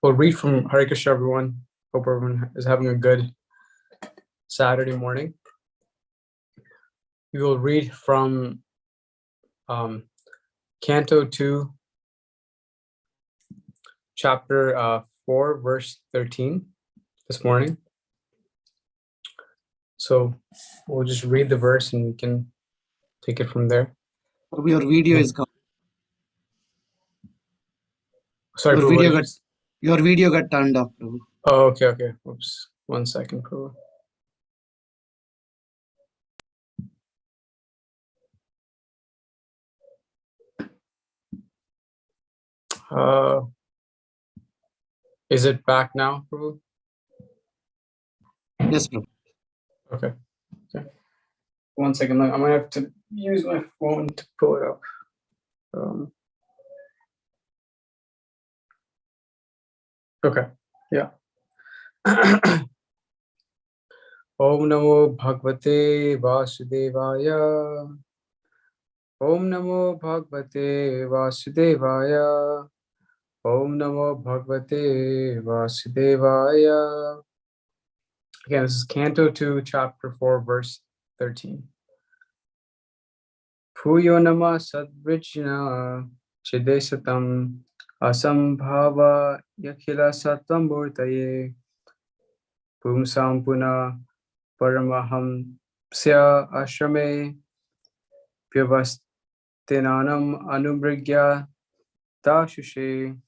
We'll read from Hare Krishna, everyone. Hope everyone is having a good Saturday morning. We will read from Canto 2, chapter 4, verse 13 this morning. So we'll just read the verse and we can take it from there. Your video is gone. Sorry, your video got turned off, Prabhu. Oh, okay. Oops. 1 second, Prabhu. Is it back now, Prabhu? Yes, Prabhu. Okay. 1 second. I might have to use my phone to pull it up. Okay. Yeah. Om Namo Bhagavate Vasudevaya. Om Namo Bhagavate Vasudevaya. Om Namo Bhagavate Vasudevaya. Again, this is Canto 2, Chapter 4, verse 13. Puyo nama sadvrijna chidesatam asambhava yakhila satam murtaye pumsam puna paramahamsya ashrame vyavastinanam anubrigya dashushe.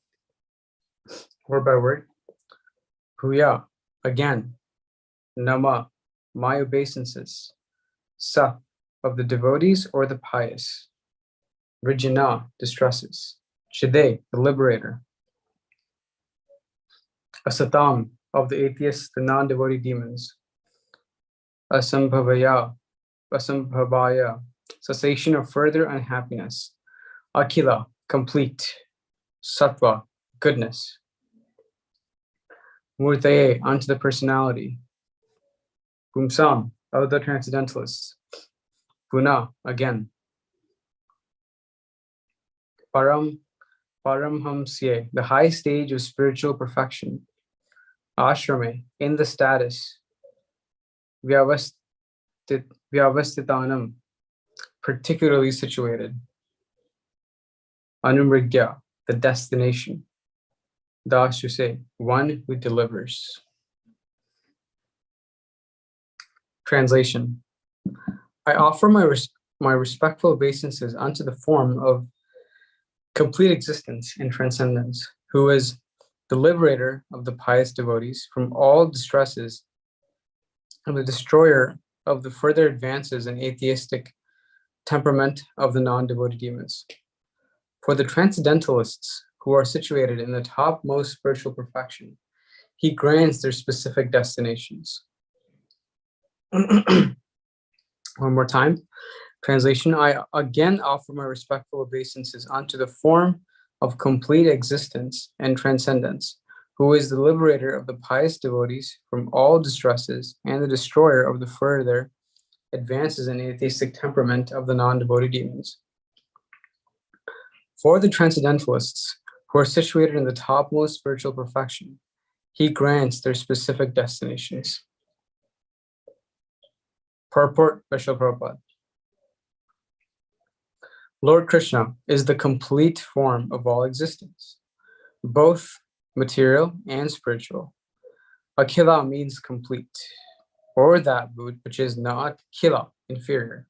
Word by word. Puya, again. Nama, my obeisances. Sa, of the devotees or the pious. Vrijana, distresses. Chide, the liberator. Asatam, of the atheists, the non-devotee demons. Asambhavaya, cessation of further unhappiness. Akhila, complete. Sattva, goodness. Murtaye, unto the personality. Pumsam, of the transcendentalists. Puna, again. Paramhamsya, the high stage of spiritual perfection. Ashrame, in the status. Vyavastitanam, particularly situated. Anumrigya, the destination. Dasuse, one who delivers. Translation. I offer my respectful obeisances unto the form of complete existence and transcendence, who is the liberator of the pious devotees from all distresses and the destroyer of the further advances in atheistic temperament of the non-devotee demons. For the transcendentalists who are situated in the topmost spiritual perfection, he grants their specific destinations. One more time. Translation. I again offer my respectful obeisances unto the form of complete existence and transcendence, who is the liberator of the pious devotees from all distresses and the destroyer of the further advances in atheistic temperament of the non-devotee demons. For the transcendentalists who are situated in the topmost spiritual perfection, he grants their specific destinations. Purport by Srila Prabhupada. Lord Krishna is the complete form of all existence, both material and spiritual. Akhila means complete, or that which is not khila, inferior.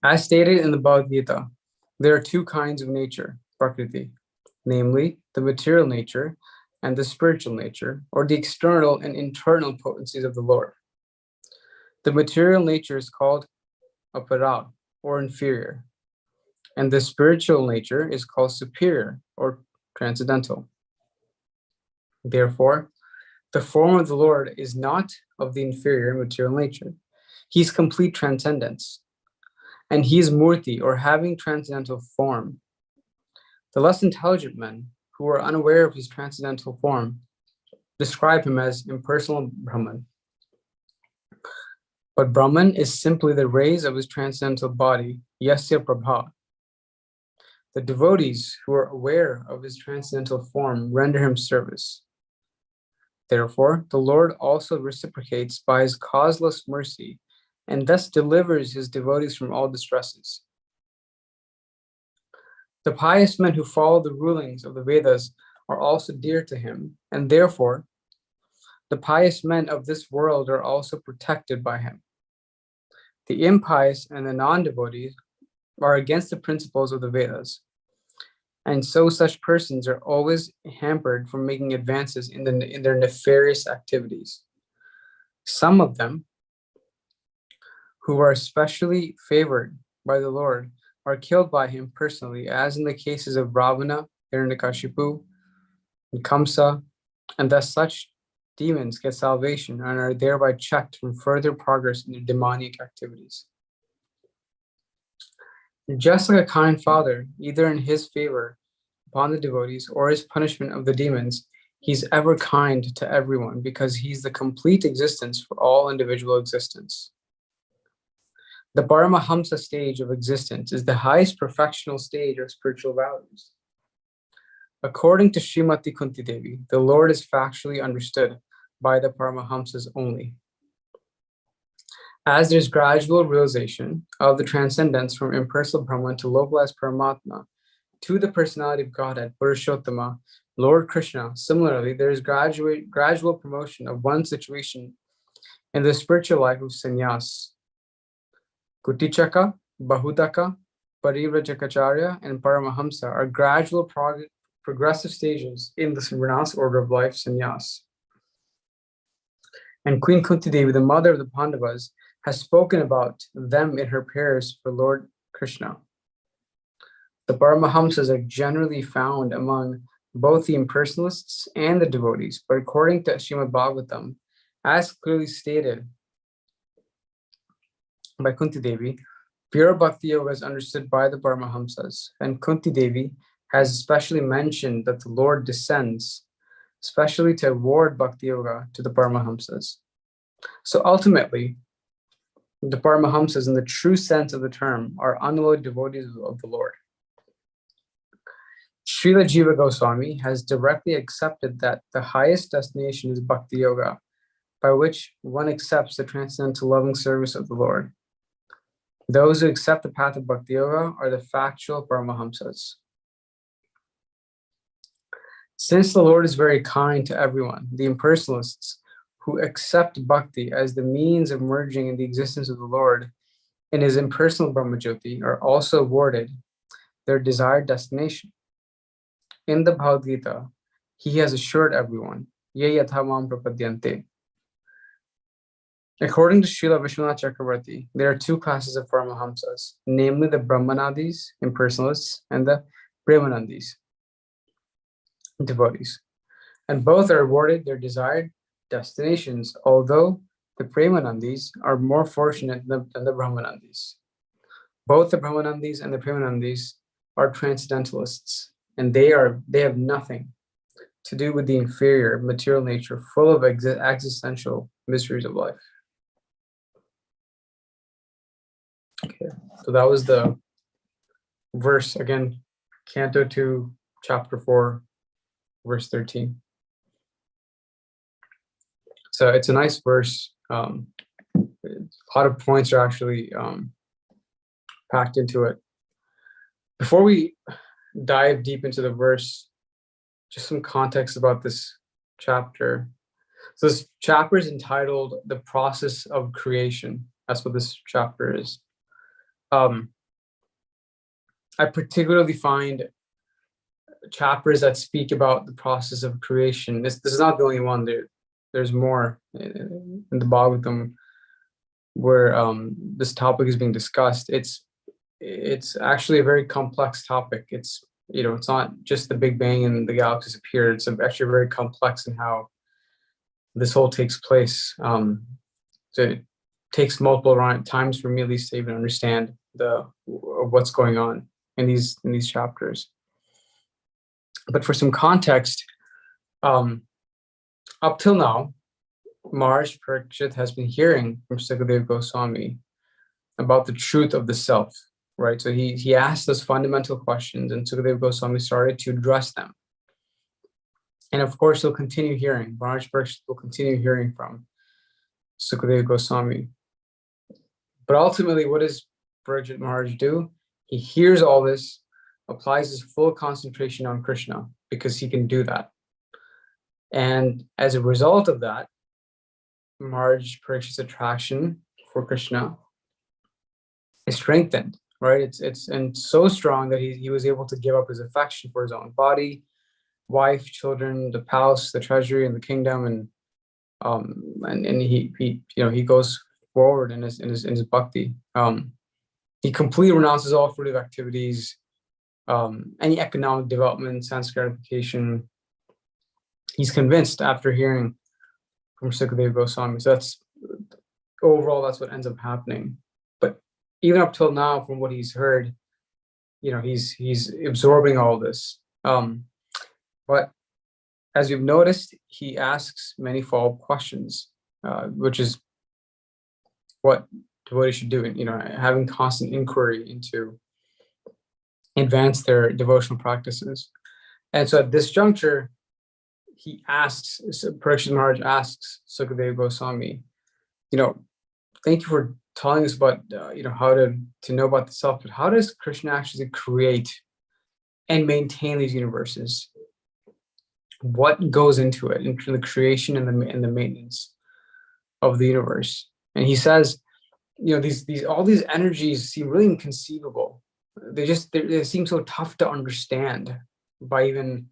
As stated in the Bhagavad Gita, there are two kinds of nature, prakriti, namely the material nature and the spiritual nature, or the external and internal potencies of the Lord. The material nature is called apara, or inferior, and the spiritual nature is called superior, or transcendental. Therefore, the form of the Lord is not of the inferior material nature. He's complete transcendence, and he is murti, or having transcendental form. The less intelligent men, who are unaware of his transcendental form, describe him as impersonal Brahman. But Brahman is simply the rays of his transcendental body, Yasya Prabha. The devotees who are aware of his transcendental form render him service. Therefore, the Lord also reciprocates by his causeless mercy and thus delivers his devotees from all distresses. The pious men who follow the rulings of the Vedas are also dear to him, and therefore, the pious men of this world are also protected by him. The impious and the non-devotees are against the principles of the Vedas, and so such persons are always hampered from making advances in their nefarious activities. Some of them, who are especially favored by the Lord, are killed by him personally, as in the cases of Ravana, Hiranyakashipu, and Kamsa, and thus such demons get salvation and are thereby checked from further progress in their demonic activities. Just like a kind father, either in his favor upon the devotees or his punishment of the demons, he's ever kind to everyone because he's the complete existence for all individual existence. The Paramahamsa stage of existence is the highest perfectional stage of spiritual values. According to Srimati Kunti Devi, the Lord is factually understood by the Paramahamsas only. As there's gradual realization of the transcendence from impersonal Brahman to localized Paramatma to the personality of Godhead, Purushottama, Lord Krishna, similarly, there is gradual promotion of one situation in the spiritual life of sannyas. Kutichaka, Bahudaka, Parivrajacharya, and Paramahamsa are gradual progressive stages in the sannyas order of life, sannyas. And Queen Kunti Devi, the mother of the Pandavas, has spoken about them in her prayers for Lord Krishna. The Paramahamsas are generally found among both the impersonalists and the devotees, but according to Srimad Bhagavatam, as clearly stated by Kunti Devi, pure Bhakti Yoga is understood by the Paramahamsas, and Kunti Devi has especially mentioned that the Lord descends, especially to award Bhakti Yoga to the Paramahamsas. So ultimately, the Paramahamsas, in the true sense of the term, are unalloyed devotees of the Lord. Srila Jiva Goswami has directly accepted that the highest destination is Bhakti Yoga, by which one accepts the transcendental loving service of the Lord. Those who accept the path of Bhakti Yoga are the factual Paramahamsas. Since the Lord is very kind to everyone, the impersonalists who accept Bhakti as the means of merging in the existence of the Lord in his impersonal Brahmajyoti are also awarded their desired destination. In the Bhagavad Gita, he has assured everyone, Ye yatha mam prapadyante. According to Srila Vishwanath Chakravarti, there are two classes of Paramahamsas, namely the Brahmanandis, impersonalists, and the Premanandis, devotees. And both are awarded their desired destinations, although the Premanandis are more fortunate than the Brahmanandis. Both the Brahmanandis and the Premanandis are transcendentalists, and they have nothing to do with the inferior material nature full of existential mysteries of life. Okay, so that was the verse again, Canto 2, Chapter 4, verse 13. So it's a nice verse. A lot of points are actually packed into it. Before we dive deep into the verse, just some context about this chapter. So this chapter is entitled The Process of Creation. That's what this chapter is. I particularly find chapters that speak about the process of creation. This is not the only one. There's more in the Bhagavatam where this topic is being discussed. It's actually a very complex topic. It's not just the Big Bang and the galaxies appeared. It's actually very complex in how this whole takes place. So it takes multiple times for me at least to even understand what's going on in these chapters. But for some context, up till now, Maharaj Parikshit has been hearing from Sukadeva Goswami about the truth of the self. right? So he asked those fundamental questions, and Sukadeva Goswami started to address them. And of course, he'll continue hearing. Maharaj Parikshit will continue hearing from Sukadeva Goswami. But ultimately, what does Parikshit Maharaj do? He hears all this, applies his full concentration on Krishna, because he can do that. And as a result of that, Maharaj Parikshit's attraction for Krishna is strengthened, right? It's and so strong that he was able to give up his affection for his own body, wife, children, the palace, the treasury, and the kingdom, and he goes forward in his bhakti. He completely renounces all fruitive activities, any economic development, sense gratification. He's convinced after hearing from Sukadeva Goswami. So that's what ends up happening. But even up till now, from what he's heard, he's absorbing all this. But as you've noticed, he asks many follow-up questions, which is what devotees should do. Having constant inquiry into advance their devotional practices. And so at this juncture, Parikshit Maharaj asks Sukadeva Goswami, thank you for telling us about, how to know about the self, but how does Krishna actually create and maintain these universes? What goes into it, into the creation and the maintenance of the universe? And he says, all these energies seem really inconceivable. They seem so tough to understand by even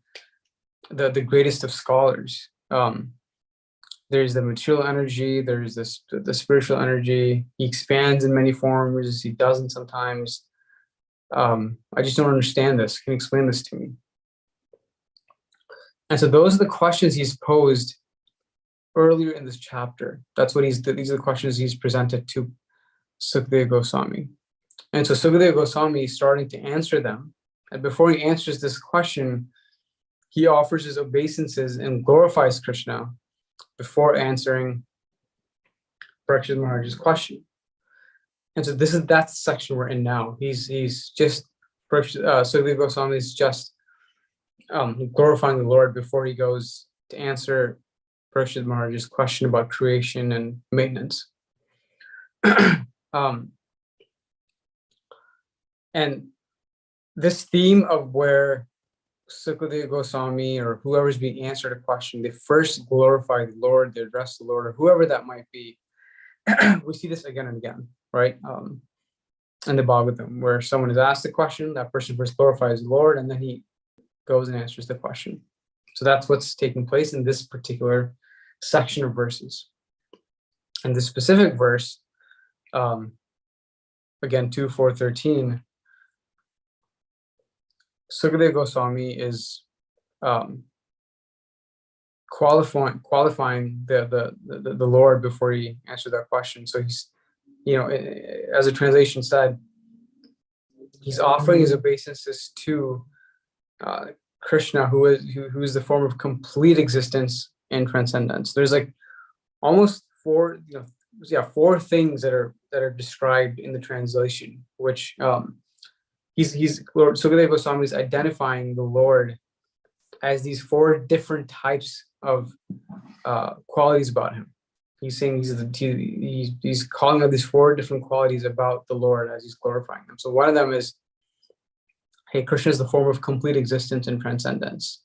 the greatest of scholars. There's the material energy, there's the spiritual energy. He expands in many forms, he doesn't sometimes. I just don't understand this. Can you explain this to me? And so those are the questions he's posed earlier in this chapter. These are the questions he's presented to Sukadeva Goswami. And so Sukadeva Goswami is starting to answer them. And before he answers this question, he offers his obeisances and glorifies Krishna before answering Parikshit Maharaj's question. And so that's the section we're in now. Sukadeva Goswami is just glorifying the Lord before he goes to answer Parikshit Maharaj's question about creation and maintenance. And this theme of where Sukadeva Goswami or whoever's being answered a question, they first glorify the Lord, they address the Lord, or whoever that might be. We see this again and again, right? In the Bhagavatam, where someone is asked a question, that person first glorifies the Lord, and then he goes and answers the question. So that's what's taking place in this particular section of verses. And the specific verse, again, 2:4-13, Sukadeva Goswami is qualifying the Lord before he answered that question. So he's, as the translation said, he's offering his obeisances to Krishna, who is the form of complete existence and transcendence. There's like almost four things that are described in the translation, which Sukadeva Goswami is identifying the Lord as these four different types of qualities about him. He's saying he's calling out these four different qualities about the Lord as he's glorifying him. So one of them is, hey, Krishna is the form of complete existence and transcendence.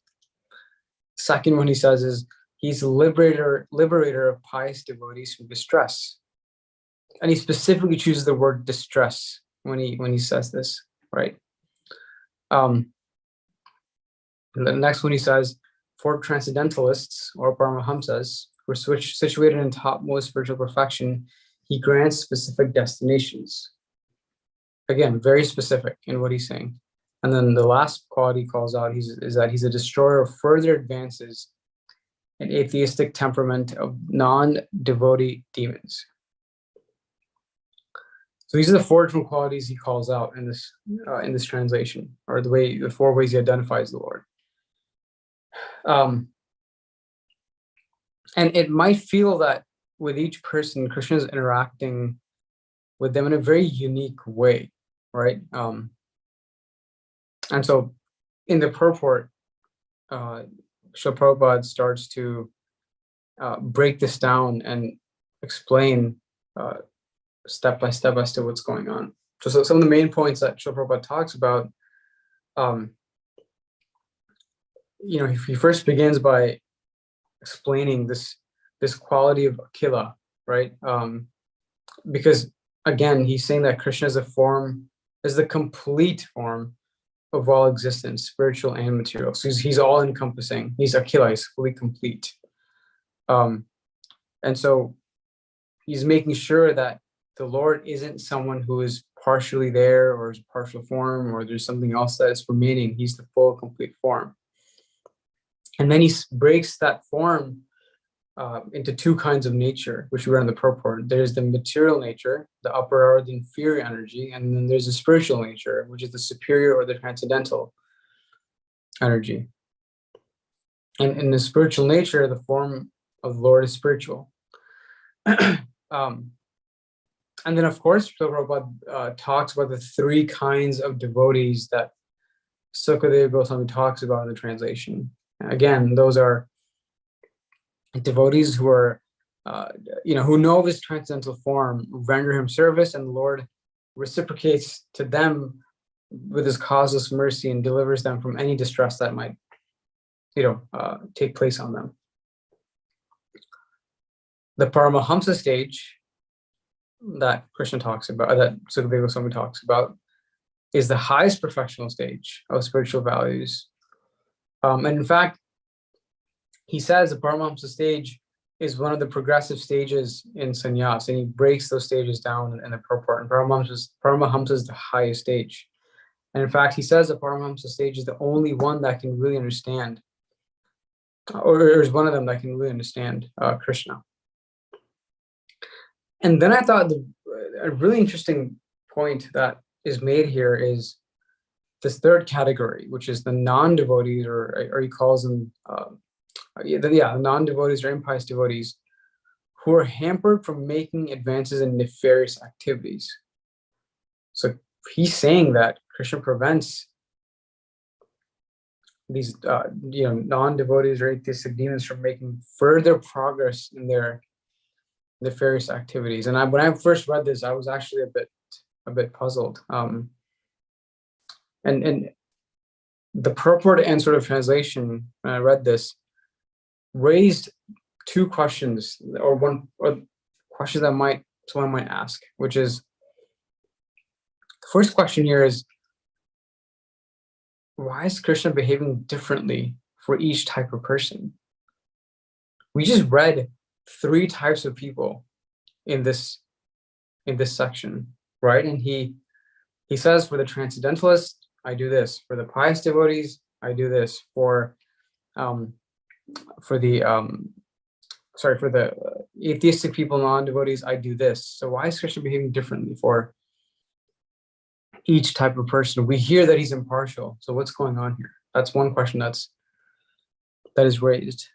Second one he says is, he's the liberator of pious devotees from distress. And he specifically chooses the word distress when he says this, right? And the next one he says, for transcendentalists or Paramahamsas who are situated in topmost spiritual perfection, he grants specific destinations. Again, very specific in what he's saying. And then the last quality he calls out is that he's a destroyer of further advances in atheistic temperament of non-devotee demons. So these are the four different qualities he calls out in this translation, or the four ways he identifies the Lord. And it might feel that with each person, Krishna is interacting with them in a very unique way. right? And so in the purport, Srila Prabhupada starts to break this down and explain step by step as to what's going on. So some of the main points that Srila Prabhupada talks about, he first begins by explaining this quality of Akila, right? Because again, he's saying that Krishna is the complete form of all existence, spiritual and material. So he's all encompassing. He's Akila, he's fully complete. And so he's making sure that the Lord isn't someone who is partially there or is partial form or there's something else that is remaining. He's the full, complete form. And then he breaks that form into two kinds of nature, which we read in the purport. There's the material nature, the upper or the inferior energy, and then there's the spiritual nature, which is the superior or the transcendental energy. And in the spiritual nature, the form of the Lord is spiritual. And then, of course, Prabhupada talks about the three kinds of devotees that Sukadeva Goswami talks about in the translation. Again, those are devotees who are, who know of his transcendental form, render him service, and the Lord reciprocates to them with his causeless mercy and delivers them from any distress that might, take place on them. The Paramahamsa stage that Krishna talks about, that Sukadeva Goswami talks about, is the highest perfectional stage of spiritual values. And in fact, he says the Paramahamsa stage is one of the progressive stages in sannyas, and he breaks those stages down in the purport. And Paramahamsa is the highest stage. And in fact, he says the Paramahamsa stage is the only one that can really understand, or is one of them that can really understand Krishna. And then I thought a really interesting point that is made here is this third category, which is the non-devotees, or he calls them, non-devotees or impious devotees, who are hampered from making advances in nefarious activities. So he's saying that Krishna prevents these, non-devotees or atheistic demons from making further progress in their nefarious activities. And when I first read this, I was actually a bit puzzled. And the purport and sort of translation, when I read this, raised two questions, or questions that someone might ask, which is, the first question here is, why is Krishna behaving differently for each type of person? We just read three types of people in this section, right? And he says, for the transcendentalist, I do this. For the pious devotees, I do this. For the atheistic people, non-devotees, I do this. So why is Krishna behaving differently for each type of person? We hear that he's impartial. So what's going on here? That's one question that is raised.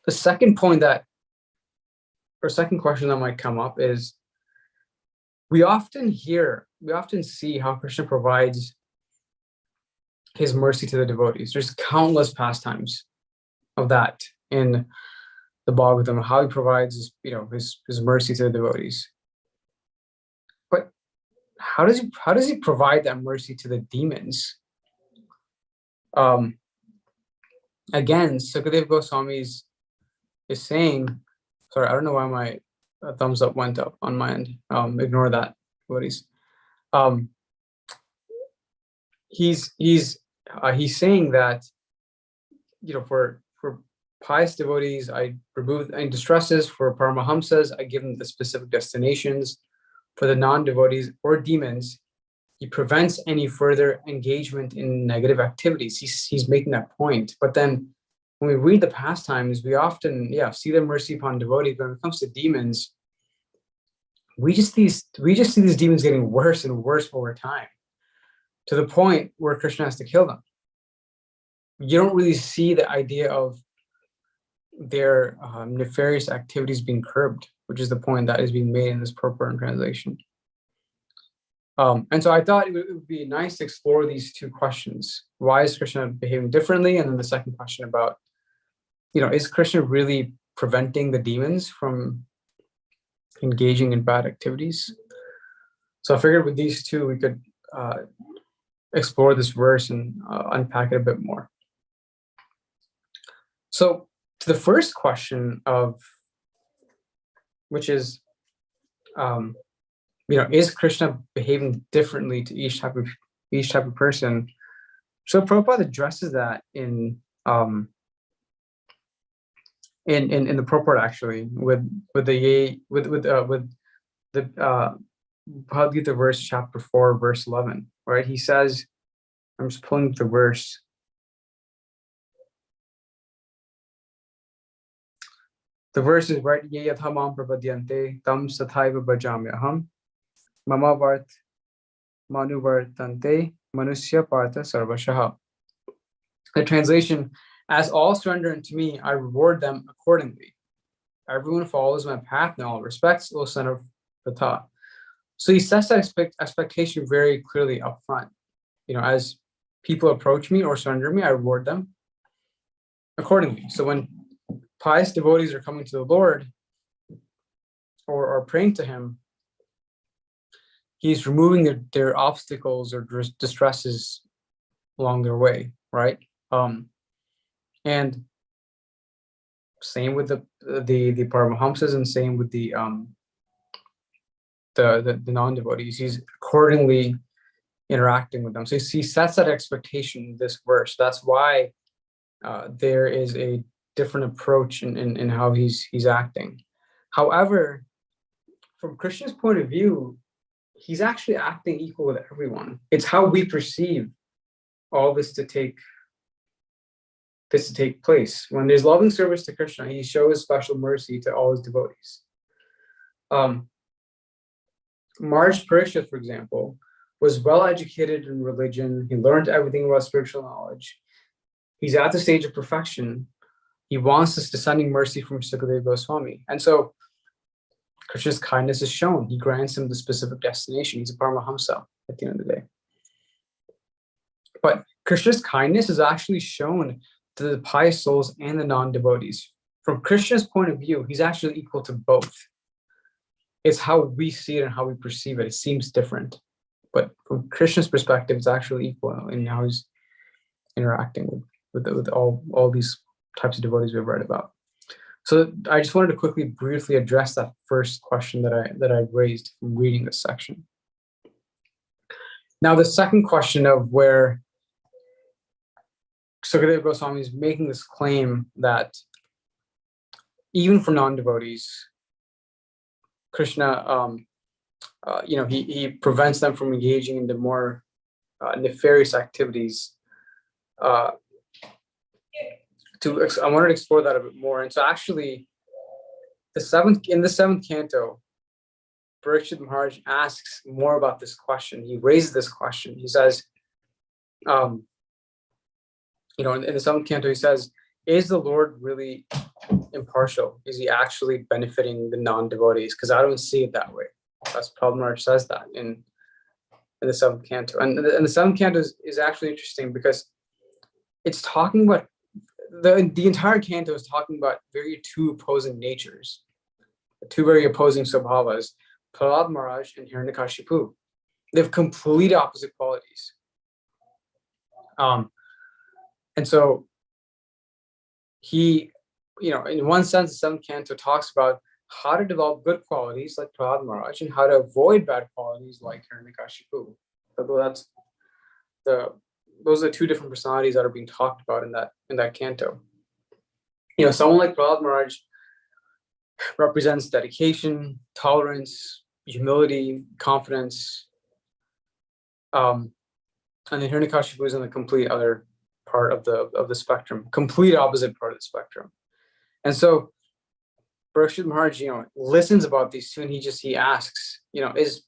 The second point second question that might come up is, we often see how Krishna provides his mercy to the devotees. There's countless pastimes of that in the Bhagavatam, how he provides his mercy to the devotees. But how does he provide that mercy to the demons? Again, Sukadeva Goswami is saying, sorry, I don't know why my thumbs up went up on my end. Ignore that, devotees. He's saying that, for pious devotees, I remove any distresses. For Paramahamsas, I give them the specific destinations. For the non-devotees or demons, he prevents any further engagement in negative activities. He's making that point. But then when we read the pastimes, we often see the mercy upon devotees, but when it comes to demons, we just see these demons getting worse and worse over time, to the point where Krishna has to kill them. You don't really see the idea of their nefarious activities being curbed, which is the point that is being made in this purport and translation. And so I thought it would be nice to explore these two questions. Why is Krishna behaving differently? And then the second question about, is Krishna really preventing the demons from engaging in bad activities? So I figured with these two, we could explore this verse and unpack it a bit more. So to the first question which is, is Krishna behaving differently to each type of person? So Prabhupada addresses that in the purport, actually, with the Bhagavad Gita verse chapter 4 verse 11, right? He says, I'm just pulling the verse. The verse is right. Ye yathamam prapadyante tam sathaiva bhajamyaham mama vart manuvartante manusya partha sarvashaha. The translation: as all surrender unto me, I reward them accordingly. Everyone follows my path in all respects, O son of Pratha. So he sets that expectation very clearly up front. As people approach me or surrender me, I reward them accordingly. So when pious devotees are coming to the Lord or praying to him, he's removing their obstacles or distresses along their way, right? And same with the Paramahamsas, and same with the non-devotees. He's accordingly interacting with them. So he sets that expectation in this verse. That's why there is a different approach in how he's acting. However, from Krishna's point of view, he's actually acting equal with everyone. It's how we perceive all this to take place. When there's loving service to Krishna, he shows special mercy to all his devotees. Maharaj Parikshit, for example, was well educated in religion. He learned everything about spiritual knowledge. He's at the stage of perfection. He wants this descending mercy from Sukadeva Goswami. And so Krishna's kindness is shown. He grants him the specific destination. He's a Paramahamsa at the end of the day. But Krishna's kindness is actually shown to the pious souls and the non-devotees. From Krishna's point of view, he's actually equal to both. It's how we see it and how we perceive it. It seems different. But from Krishna's perspective, it's actually equal in how he's interacting with all these types of devotees we've read about. So I just wanted to briefly address that first question that I raised from reading this section. Now, the second question of where Sukadeva Goswami is making this claim that even for non-devotees, Krishna, he prevents them from engaging in the more nefarious activities. I wanted to explore that a bit more. And so actually, in the seventh canto, Parikshit Maharaj asks more about this question. He raises this question. He says, in the seventh canto, he says, is the Lord really impartial? Is he actually benefiting the non-devotees? Because I don't see it that way. That's Prabhu Maharaj says that in the seventh canto. And the seventh canto is actually interesting because it's talking about the entire canto is talking about two opposing natures, two very opposing svabhavas, Prahlad Maharaj and Hiranyakashipu. They have complete opposite qualities. And so he, in one sense, the seventh canto talks about how to develop good qualities like Prahlad Maharaj and how to avoid bad qualities like Hiranyakashipu. Those are two different personalities that are being talked about in that canto. Someone like Prahlad Maharaj represents dedication, tolerance, humility, confidence. And then Hiranyakashipu is in the complete other part of the spectrum, complete opposite part of the spectrum. And so Parikshit Maharaj, listens about these two, and he asks, is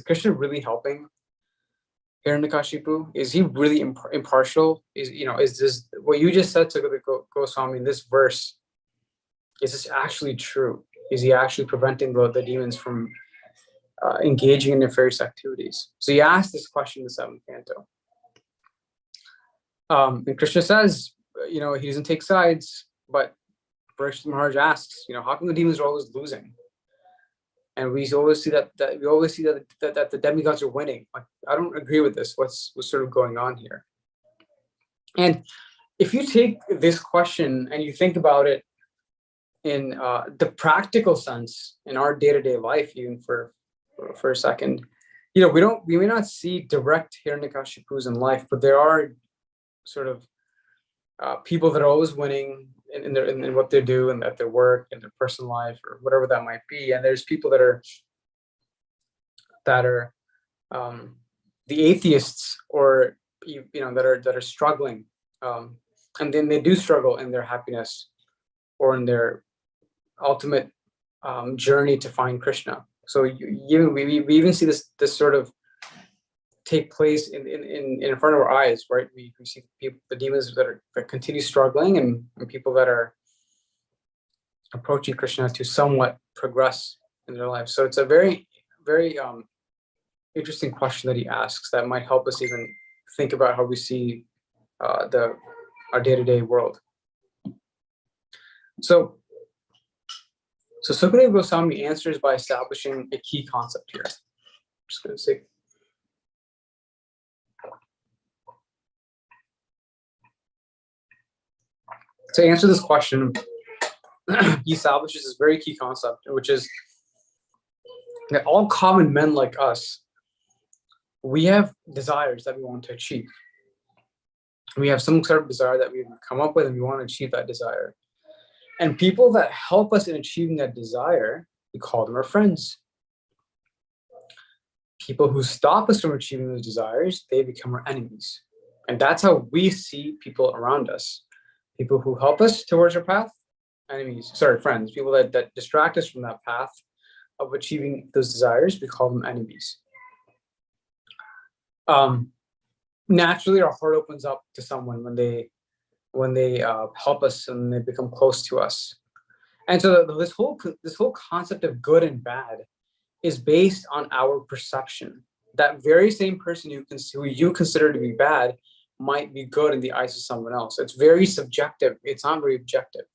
Krishna really helping Hiranyakashipu? Is he really impartial? Is this what you just said to Goswami in this verse? Is this actually true? Is he actually preventing the demons from engaging in nefarious activities. So he asked this question in the seventh canto. And Krishna says, he doesn't take sides, but Parikshit Maharaj asks, how come the demons are always losing? And we always see that the demigods are winning. Like, I don't agree with this. What's sort of going on here? And if you take this question and you think about it in the practical sense in our day-to-day life, even for a second, we may not see direct Hiranyakashipus in life, but there are sort of people that are always winning in what they do and at their work and their personal life or whatever that might be. And there's people that are the atheists, or that are struggling, and then they do struggle in their happiness or in their ultimate journey to find Krishna. So we even see this sort of take place in front of our eyes, right? We see the demons that continue struggling, and people that are approaching Krishna to somewhat progress in their life. So it's a very, very interesting question that he asks that might help us even think about how we see our day-to-day world. So Sukadeva Goswami answers by establishing a key concept here. I'm just going to say. To answer this question, he establishes this very key concept, which is that all common men like us, we have desires that we want to achieve. We have some sort of desire that we've come up with, and we want to achieve that desire. And people that help us in achieving that desire, we call them our friends. People who stop us from achieving those desires, they become our enemies. And that's how we see people around us. People who help us towards our path, friends. People that distract us from that path of achieving those desires, we call them enemies. Naturally, our heart opens up to someone when they help us and they become close to us. And so this whole concept of good and bad is based on our perception. That very same person who you consider to be bad might be good in the eyes of someone else. It's very subjective. It's not very objective.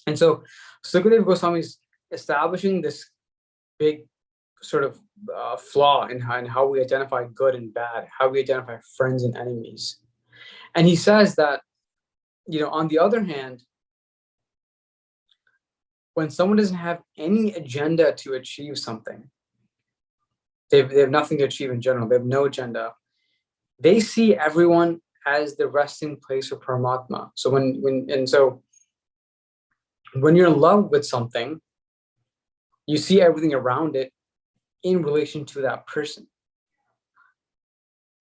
And so Sukadeva Goswami is establishing this big sort of flaw in how we identify good and bad, how we identify friends and enemies. And he says that, on the other hand, when someone doesn't have any agenda to achieve something, they have nothing to achieve in general, they have no agenda, they see everyone as the resting place of Paramatma. So when you're in love with something, you see everything around it in relation to that person.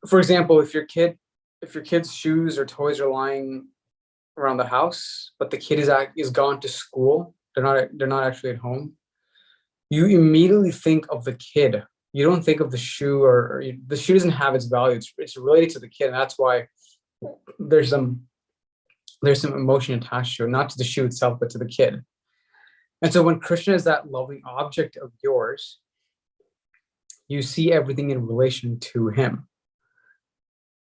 For example, if your kid's shoes or toys are lying around the house, but the kid is gone to school, they're not actually at home, you immediately think of the kid. You don't think of the shoe, or the shoe doesn't have its value. It's related to the kid, and that's why there's some emotion attached to it, not to the shoe itself, but to the kid. And so when Krishna is that loving object of yours, you see everything in relation to him.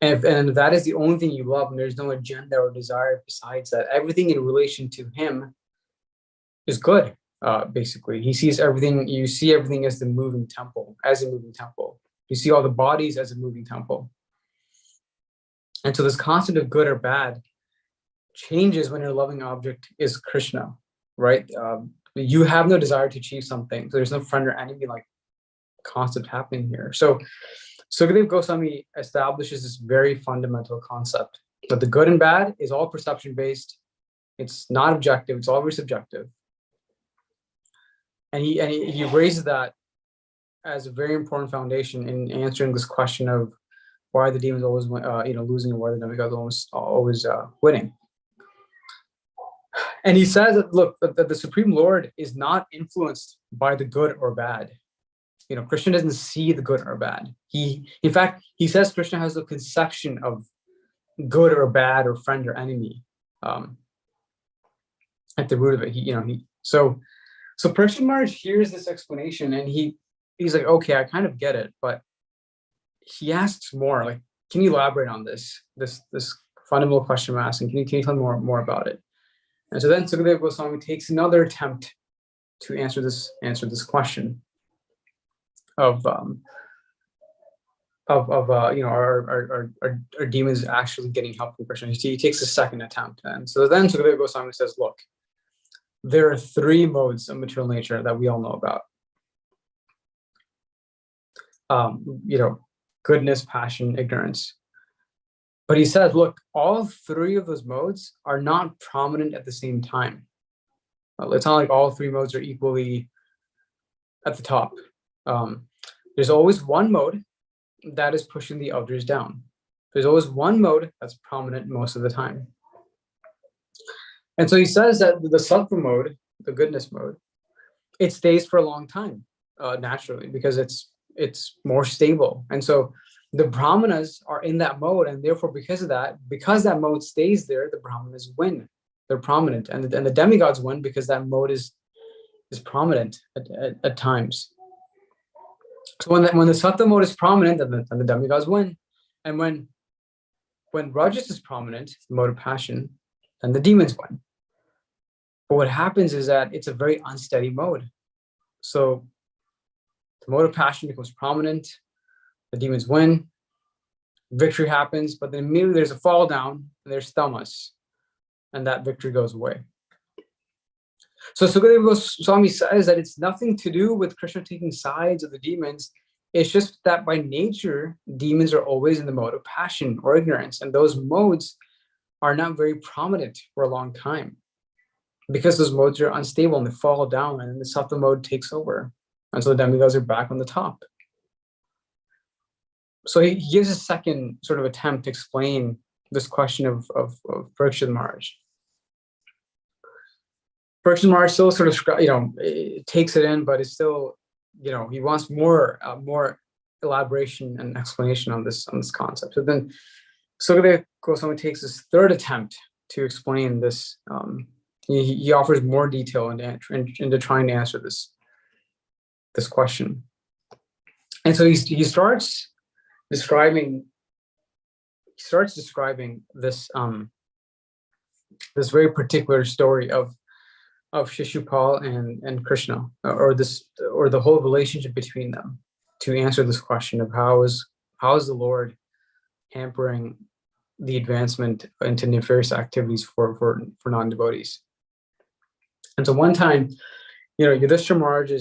And that is the only thing you love, and there's no agenda or desire besides that. Everything in relation to him is good. Basically, you see everything as a moving temple. You see all the bodies as a moving temple. And so this concept of good or bad changes when your loving object is Krishna, right? You have no desire to achieve something, so there's no friend or enemy like concept happening here. So Sukadeva Goswami establishes this very fundamental concept that the good and bad is all perception based. It's not objective. It's always subjective. And he raises that as a very important foundation in answering this question of why the demons always losing, and why the demigods always winning. And he says that, look, that the Supreme Lord is not influenced by the good or bad. Krishna doesn't see the good or bad. In fact, he says Krishna has a conception of good or bad or friend or enemy at the root of it. So Parikshit Maharaj hears this explanation, and he he's like, okay, I kind of get it, but he asks more, like, can you elaborate on this fundamental question I'm asking? Can you tell me more about it? And so then Sukadeva Goswami takes another attempt to answer this question of are demons actually getting help from Krishna? He takes a second attempt, and so then Sukadeva Goswami says, look, there are three modes of material nature that we all know about. Goodness, passion, ignorance. But he says, look, all three of those modes are not prominent at the same time. It's not like all three modes are equally at the top. There's always one mode that is pushing the others down. There's always one mode that's prominent most of the time. And so he says that the sattva mode, the goodness mode, it stays for a long time, naturally, because it's more stable. And so the brahmanas are in that mode, and therefore because that mode stays there, the brahmanas win. They're prominent, and the demigods win because that mode is prominent at times. So when the sattva mode is prominent, then the demigods win, and when rajas is prominent, the mode of passion, then the demons win. But what happens is that it's a very unsteady mode. So the mode of passion becomes prominent, the demons win, victory happens, but then immediately there's a fall down, and there's tamas, and that victory goes away. So Sukadeva Goswami says that it's nothing to do with Krishna taking sides of the demons. It's just that by nature, demons are always in the mode of passion or ignorance, and those modes are not very prominent for a long time because those modes are unstable and they fall down, and the sattva mode takes over, and so the demigods are back on the top. So he gives a second sort of attempt to explain this question of Parikshit Maharaj. Parikshit Maharaj still sort of takes it in, but it's still, he wants more elaboration and explanation on this concept. So then Sukadeva Goswami takes his third attempt to explain this. He offers more detail into trying to answer this question. And so he starts describing this this very particular story of Shishupal and Krishna, or the whole relationship between them, to answer this question of how is the Lord hampering the advancement into nefarious activities for non-devotees. And so one time, Yudhishthira Maharaj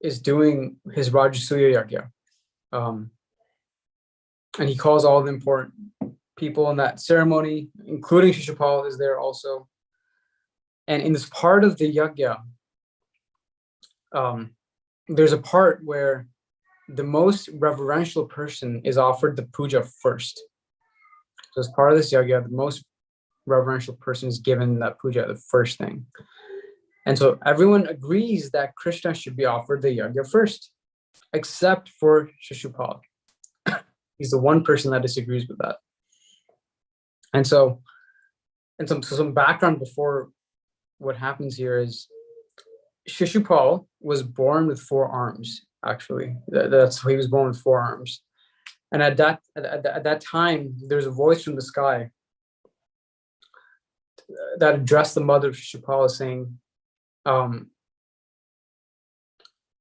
is doing his Rajasuya Yagya, and he calls all the important people in that ceremony, including Shishupal is there also. And in this part of the yagya, there's a part where the most reverential person is offered the puja first. So as part of this yagya, the most reverential person is given that puja, the first thing. And so everyone agrees that Krishna should be offered the yagya first, except for Shishupal. He's the one person that disagrees with that. And so some background before what happens here is Shishupal was born with 4 arms, actually. That's why he was born with 4 arms. And at that time, there's a voice from the sky that addressed the mother of Shishupal saying,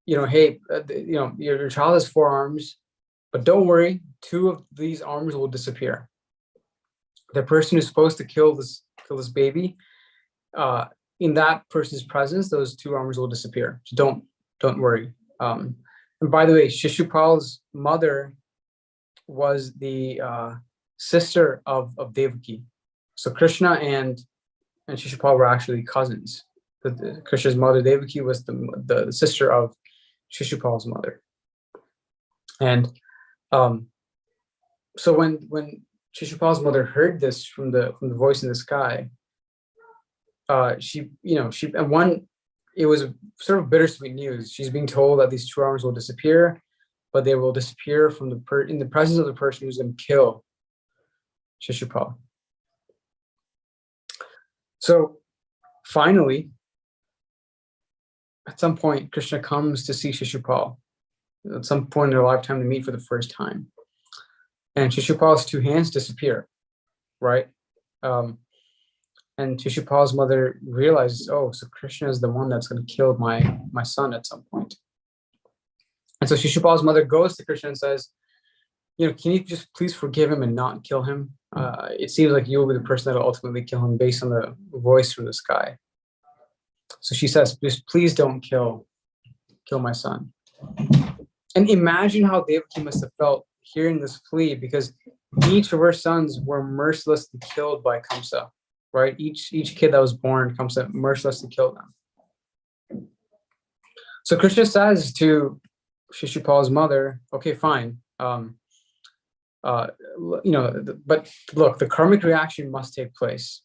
hey, your child has 4 arms, but don't worry, 2 of these arms will disappear. The person who's supposed to kill this baby, in that person's presence, those 2 arms will disappear. So don't worry. And by the way, Shishupal's mother was the sister of Devaki. So Krishna and Shishupal were actually cousins. Krishna's mother Devaki was the sister of Shishupal's mother. And so when Shishupal's mother heard this from the voice in the sky, it was sort of bittersweet news. She's being told that these 2 arms will disappear, but they will disappear in the presence of the person who's going to kill Shishupal. So finally, at some point, Krishna comes to see Shishupal, at some point in their lifetime, they meet for the first time. And Shishupal's two hands disappear, right? And Shishupal's mother realizes, oh, so Krishna is the one that's going to kill my son at some point. And so Shishupal's mother goes to Krishna and says, can you just please forgive him and not kill him? It seems like you will be the person that will ultimately kill him based on the voice from the sky. So she says, just please don't kill my son. And imagine how Devaki must have felt hearing this plea, because each of her sons were mercilessly killed by Kamsa, right? Each kid that was born, Kamsa mercilessly killed them. So Krishna says to Shishupal's mother, okay, fine. But look, the karmic reaction must take place.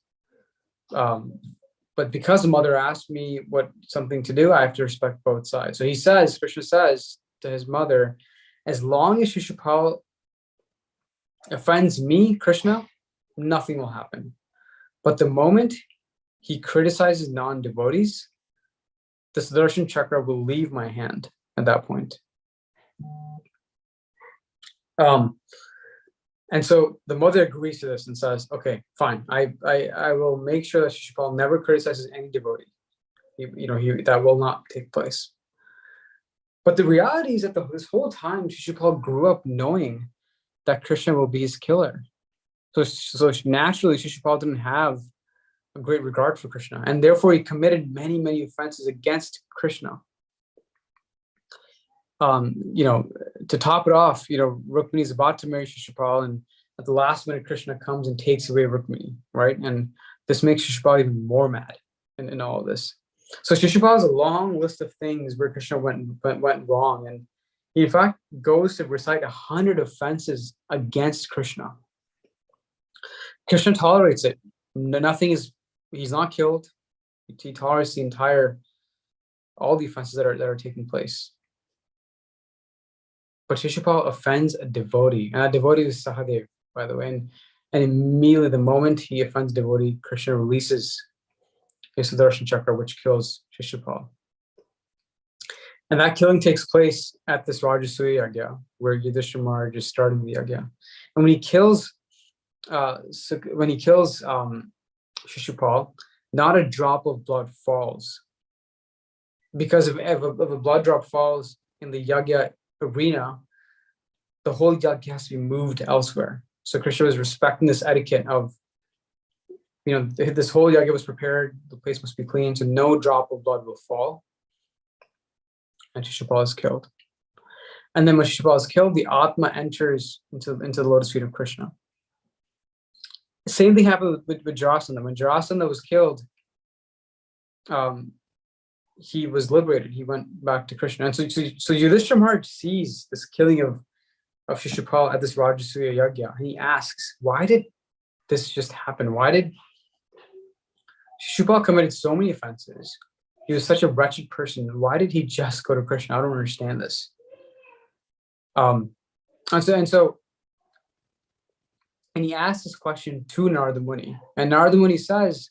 But because the mother asked me something to do, I have to respect both sides. So Krishna says to his mother, as long as Shishupal offends me, Krishna, nothing will happen. But the moment he criticizes non-devotees, the Sudarshan Chakra will leave my hand at that point. And so the mother agrees to this and says, okay, fine. I will make sure that Shishupal never criticizes any devotee. That will not take place. But the reality is that this whole time, Shishupal grew up knowing that Krishna will be his killer. So naturally, Shishupal didn't have a great regard for Krishna, and therefore he committed many, many offenses against Krishna. To top it off, Rukmini is about to marry Shishupal, and at the last minute, Krishna comes and takes away Rukmini, right? And this makes Shishupal even more mad in all of this. So Shishupal has a long list of things where Krishna went wrong, and he in fact goes to recite 100 offenses against Krishna. Krishna tolerates it. He's not killed. He tolerates all the offenses that are taking place. But Shishupal offends a devotee, and that devotee is Sahadev, by the way. And immediately, the moment he offends a devotee, Krishna releases his Sudarshan Chakra, which kills Shishupal. And that killing takes place at this Rajasuya Yagya, where Yudhishthira Maharaj is starting the Yagya. And when he kills Shishupal, not a drop of blood falls. Because if a blood drop falls in the Yagya arena, the whole yagya has to be moved elsewhere. So Krishna was respecting this etiquette of, this whole yagya was prepared, the place must be clean, so no drop of blood will fall. And Shishupal is killed. And then when Shishupal is killed, the Atma enters into the lotus feet of Krishna. Same thing happened with Jarasandha. When Jarasandha was killed, he was liberated. He went back to Krishna. And so Yudhishthira Maharaj sees this killing of Shishupal at this Rajasuya Yagya, and he asks, why did this just happen? Why did Shishupal committed so many offenses? He was such a wretched person. Why did he just go to Krishna? I don't understand this. And he asks this question to Narada Muni, and Narada Muni says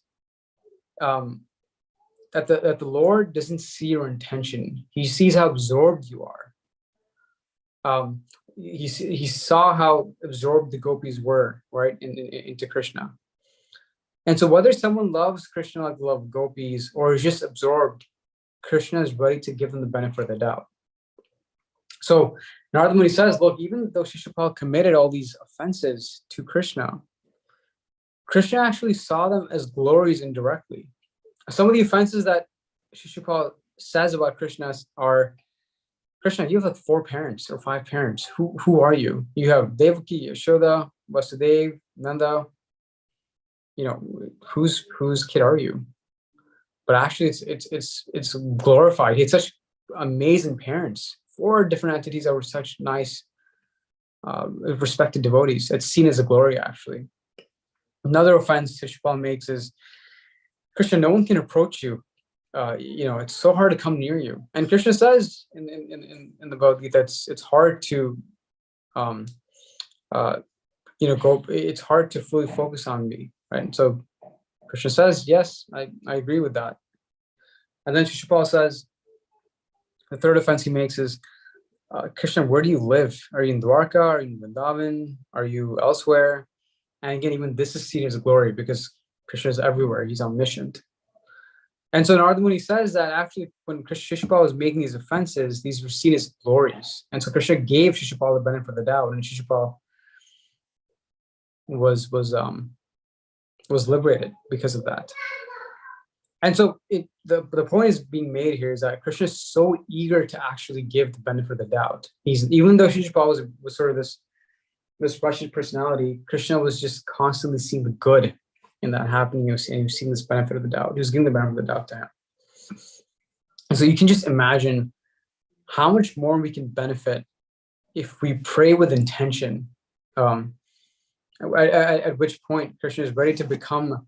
that the Lord doesn't see your intention. He sees how absorbed you are. He saw how absorbed the gopis were, right, into Krishna. And so whether someone loves Krishna like the love of gopis or is just absorbed, Krishna is ready to give them the benefit of the doubt. So Narada Muni says, look, even though Shishupal committed all these offenses to Krishna, Krishna actually saw them as glories indirectly. Some of the offenses that Shishupal says about Krishna are, Krishna, you have like 4 parents or 5 parents. Who are you? You have Devaki, Yashoda, Vasudeva, Nanda. Whose kid are you? But actually, it's glorified. He had such amazing parents. 4 different entities that were such nice, respected devotees. It's seen as a glory, actually. Another offense Shishupal makes is, Krishna, no one can approach you. It's so hard to come near you. And Krishna says in the Bhagavad Gita, it's hard to, it's hard to fully focus on me, right? And so Krishna says, yes, I agree with that. And then Shishupal says, the third offense he makes is, Krishna, where do you live? Are you in Dwarka? Are you in Vrindavan? Are you elsewhere? And again, even this is seen as glory because Krishna is everywhere. He's omniscient. And so Narada Muni says that actually when Shishupal was making these offenses, these were seen as glories. And so Krishna gave Shishupal the benefit of the doubt, and Shishupal was liberated because of that. And so the point is being made here is that Krishna is so eager to actually give the benefit of the doubt. Even though Shishupal was sort of this wretched personality, Krishna was just constantly seeing the good in that happening. He was seeing this benefit of the doubt. He was giving the benefit of the doubt to him. And so you can just imagine how much more we can benefit if we pray with intention. At which point Krishna is ready to become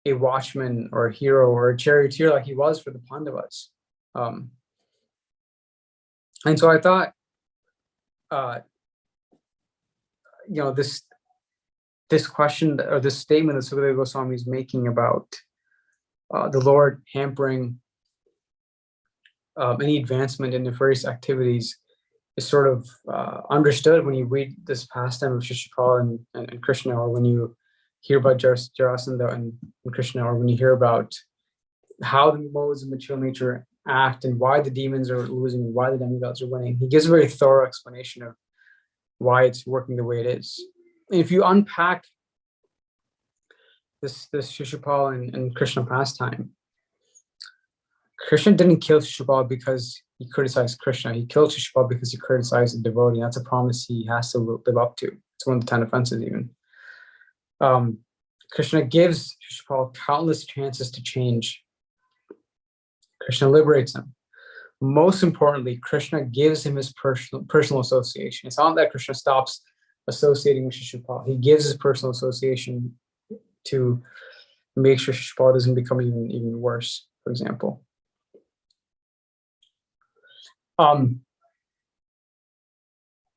a watchman or a hero or a charioteer like he was for the Pandavas. And so I thought, this question or this statement that Sukadeva Goswami is making about the Lord hampering any advancement in nefarious activities is sort of understood when you read this pastime of Shishupal and Krishna, or when you hear about Jarasandha and Krishna, or when you hear about how the modes of material nature act and why the demons are losing and why the demigods are winning. He gives a very thorough explanation of why it's working the way it is. And if you unpack this Shishupal and Krishna pastime, Krishna didn't kill Shishupal because he criticized Krishna. He killed Shishupal because he criticized the devotee. That's a promise he has to live up to. It's one of the 10 offenses even. Krishna gives Shishupal countless chances to change. Krishna liberates him. Most importantly, Krishna gives him his personal association. It's not that Krishna stops associating with Shishupal. He gives his personal association to make sure Shishupal doesn't become even worse, for example. One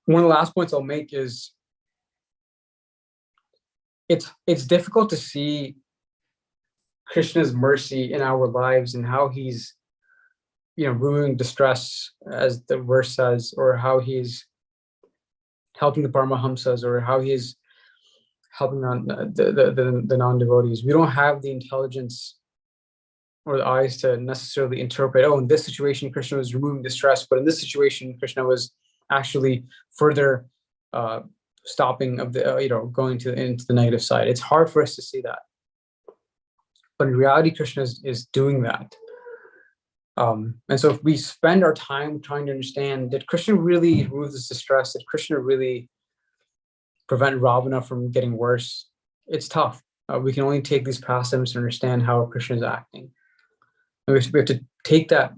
of the last points I'll make is it's difficult to see Krishna's mercy in our lives and how he's removing distress, as the verse says, or how he's helping the Paramahamsas, or how he's helping the non-devotees. We don't have the intelligence or the eyes to necessarily interpret, in this situation Krishna was removing distress, but in this situation Krishna was actually further stopping of the going into the negative side. It's hard for us to see that, but in reality Krishna is doing that. And so if we spend our time trying to understand, did Krishna really remove this distress? Did Krishna really prevent Ravana from getting worse? It's tough. We can only take these pastimes to understand how Krishna is acting. And we have to take that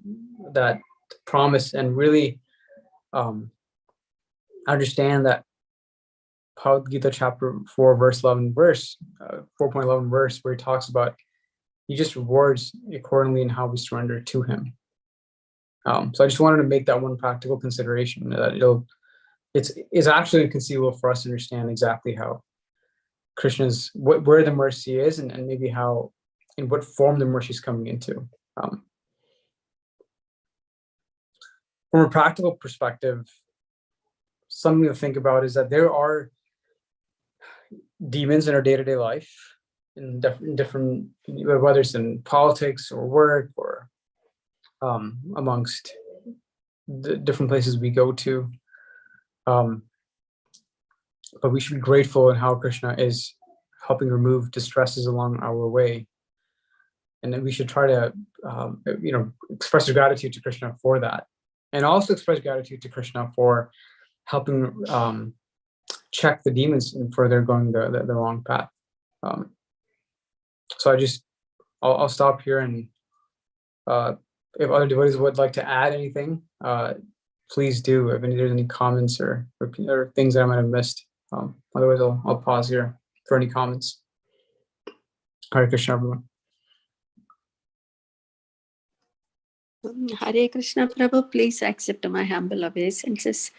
promise and really understand that Bhagavad Gita chapter 4 verse 11 verse 4.11 verse, where he talks about he just rewards accordingly in how we surrender to him. So I just wanted to make that one practical consideration, that it's actually inconceivable for us to understand exactly how Krishna's where the mercy is, and maybe how in what form the mercy is coming into. From a practical perspective, something to think about is that there are demons in our day-to-day life, in different, whether it's in politics or work or amongst the different places we go to. But we should be grateful in how Krishna is helping remove distresses along our way. And then we should try to, express our gratitude to Krishna for that. And also express gratitude to Krishna for helping check the demons and further going the wrong path. So I'll stop here, and if other devotees would like to add anything, please do. If there's any comments or things that I might have missed. Otherwise, I'll pause here for any comments. Hare Krishna, everyone. Hare Krishna, Prabhu, please accept my humble obeisances.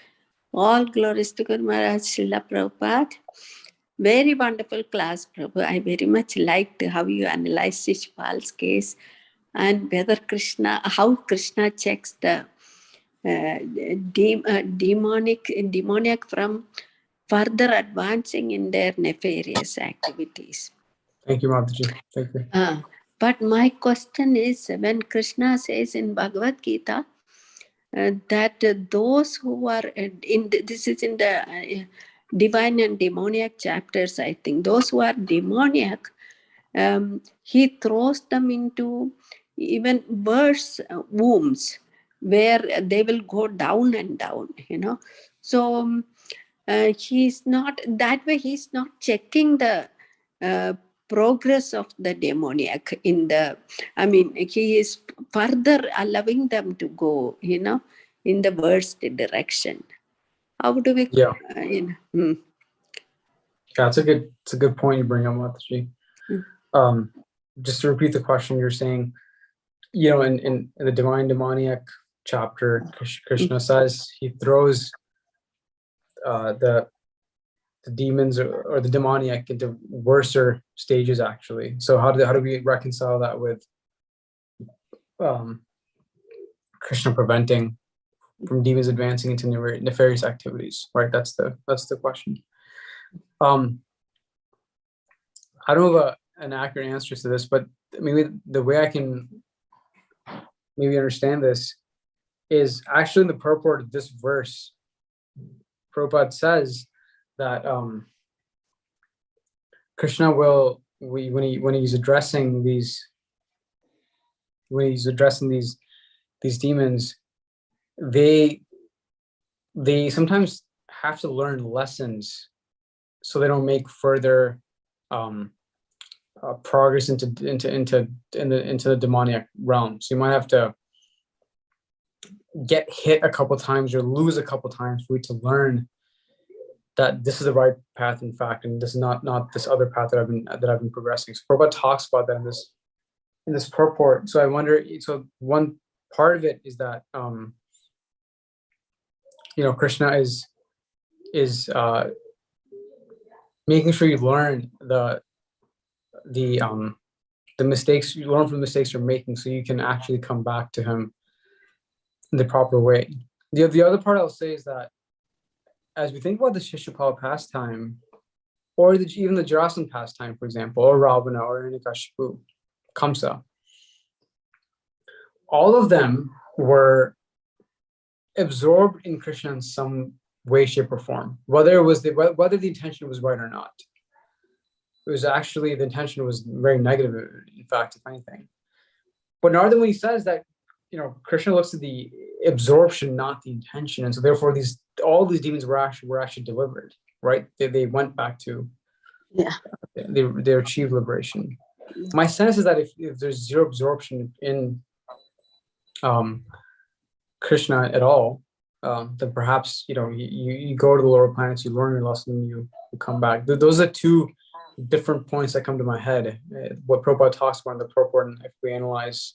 All glories to Guru Maharaj, Srila Prabhupada. Very wonderful class, Prabhu. I very much liked how you analyzed Shishupal's case and how Krishna checks the demoniac from further advancing in their nefarious activities. Thank you, Mataji. Thank you. But my question is, when Krishna says in Bhagavad Gita that those who are this is in the divine and demoniac chapters, I think, those who are demoniac, he throws them into even worse wombs where they will go down and down, So he's not, that way he's not checking the progress of the demoniac in the, he is further allowing them to go, in the worst direction. How do we, Yeah. Yeah, it's a good point you bring up, Mataji. Just to repeat the question, you're saying, in the divine demoniac chapter, Krishna says he throws the demons or the demoniac into worser stages, actually. So how do we reconcile that with Krishna preventing from demons advancing into nefarious activities, right? That's the question. I don't have an accurate answer to this, but maybe the way I can maybe understand this is actually in the purport of this verse. Prabhupada says that Krishna will, when he's addressing these demons, they sometimes have to learn lessons so they don't make further progress into the demoniac realm. So you might have to get hit a couple times or lose a couple times for you to learn that this is the right path, in fact, and this is not this other path that I've been progressing. So Prabhupada talks about that in this purport. So I wonder, so one part of it is that Krishna is making sure you learn the mistakes, you learn from the mistakes you're making, so you can actually come back to him in the proper way. The other part I'll say is that as we think about the Shishupala pastime, or even the Jarasan pastime, for example, or Ravana, or Hiranyakashipu, Kamsa, all of them were absorbed in Krishna in some way, shape, or form, whether the intention was right or not. It was actually, the intention was very negative, in fact, if anything. But Narada, when he says that, Krishna looks at the absorption, not the intention, and so therefore all these demons were actually delivered, right? They went back to, they achieved liberation. My sense is that if there's zero absorption in Krishna at all, then perhaps you go to the lower planets, you learn your lesson, you come back. Those are two different points that come to my head. What Prabhupada talks about in the purport, and if we analyze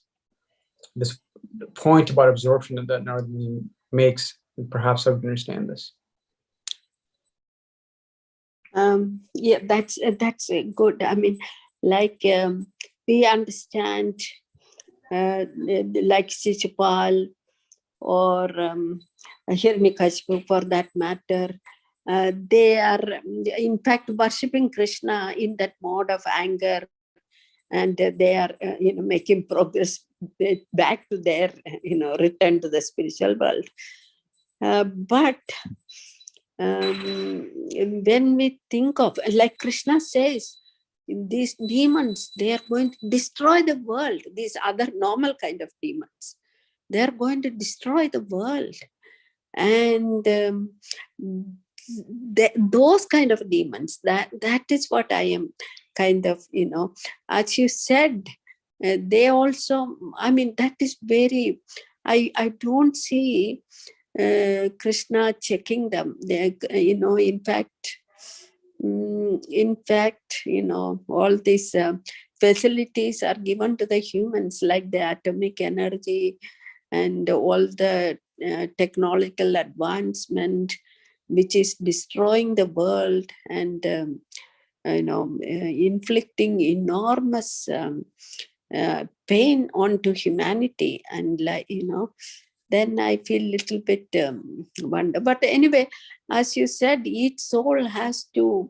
this point about absorption that Narada makes, perhaps I would understand this. That's good. We understand, like Shishupal or Hiranyakashipu, for that matter, they are in fact worshipping Krishna in that mode of anger, and they are making progress back to their return to the spiritual world. But when we think of, like Krishna says, these demons, they are going to destroy the world. These other normal kind of demons, they are going to destroy the world. And those kind of demons, that is what I am kind of, as you said, they also, that is very, I don't see Krishna checking them. They, in fact, all these facilities are given to the humans, like the atomic energy and all the technological advancement, which is destroying the world and inflicting enormous pain onto humanity. And then I feel little bit wonder. But anyway, as you said, each soul has to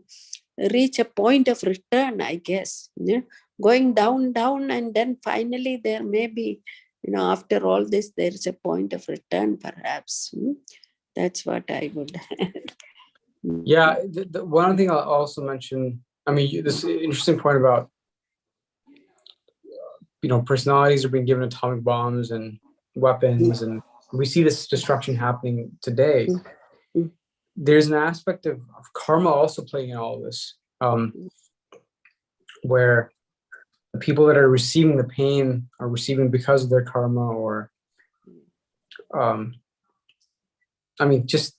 reach a point of return, I guess. Yeah? Going down, and then finally there may be, after all this, there's a point of return, perhaps. That's what I would. Yeah, the one thing I'll also mention, I mean, this interesting point about, personalities are being given atomic bombs and weapons, and we see this destruction happening today. There's an aspect of karma also playing in all of this, where the people that are receiving the pain are receiving because of their karma, or, I mean, just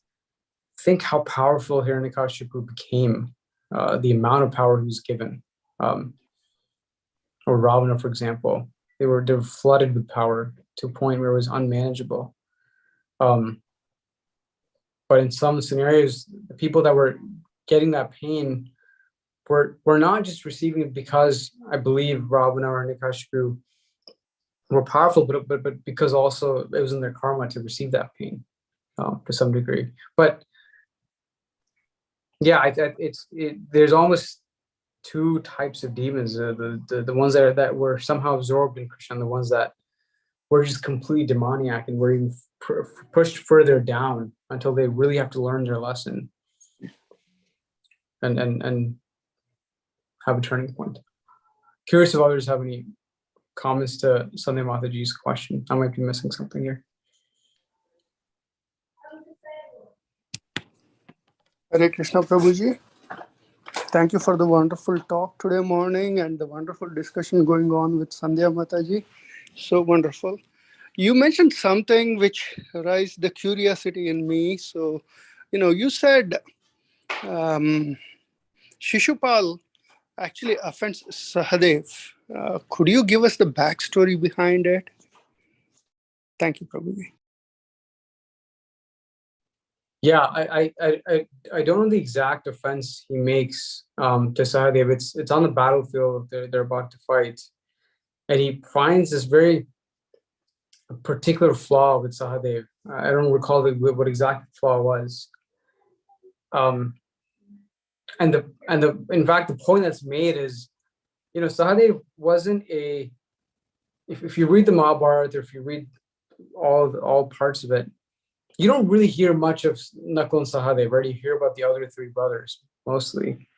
think how powerful Hiranyakashipu became, the amount of power he was given, or Ravana, for example. They were flooded with power to a point where it was unmanageable. But in some scenarios, the people that were getting that pain were not just receiving it because, I believe, Ravana or Hiranyakashipu were powerful, but because also it was in their karma to receive that pain, to some degree. But yeah, there's almost two types of demons: the ones that were somehow absorbed in Krishna, and the ones that were just completely demoniac and were even pushed further down until they really have to learn their lesson and have a turning point. Curious if others have any comments to Sunday Mataji's question. I might be missing something here. Hare Krishna Prabhuji. Thank you for the wonderful talk today morning and the wonderful discussion going on with Sandhya Mataji. So wonderful. You mentioned something which raised the curiosity in me. So, you said Shishupal actually offends Sahadev. Could you give us the backstory behind it? Thank you, Prabhuji. Yeah, I don't know the exact offense he makes to Sahadev. It's on the battlefield. They're about to fight, and he finds this very particular flaw with Sahadev. I don't recall what exact flaw was. And in fact, the point that's made is, Sahadev wasn't a. If you read the Mahabharata, or if you read all parts of it, you don't really hear much of Nakul and Sahadev, right? You hear about the other three brothers mostly.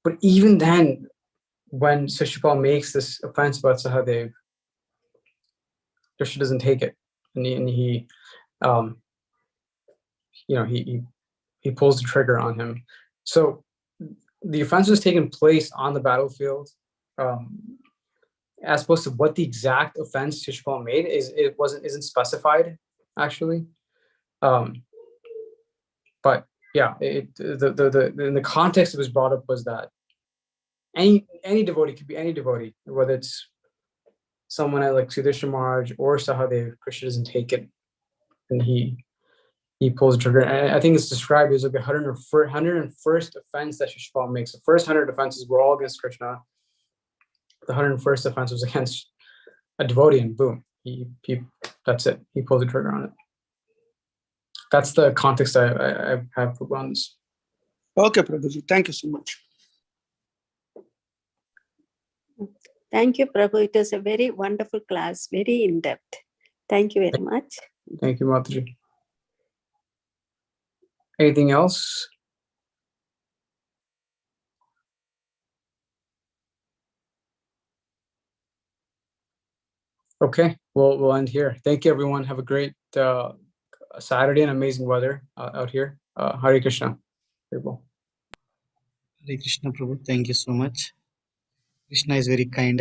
But even then, when Shishupal makes this offense about Sahadev, Krishna doesn't take it, and he pulls the trigger on him. So the offense was taking place on the battlefield. As opposed to what the exact offense Shishupal made isn't specified actually. But yeah, in the context it was brought up was that any devotee could be any devotee, whether it's someone like Sudhishra Maharaj or Sahadev. Krishna doesn't take it, and he pulls the trigger. And I think it's described as like 101st offense that Shishupal makes. The first 100 offenses were all against Krishna. The 101st offense was against a devotee, and boom, he that's it. He pulls the trigger on it. That's the context I have for this. Okay, Prabhuji. Thank you so much. Thank you, Prabhu. It was a very wonderful class, very in-depth. Thank you very much. Thank you, Mataji. Anything else? Okay, we'll end here. Thank you, everyone. Have a great Saturday and amazing weather out here. Hare Krishna. Hare Krishna Prabhu. Thank you so much. Krishna is very kind.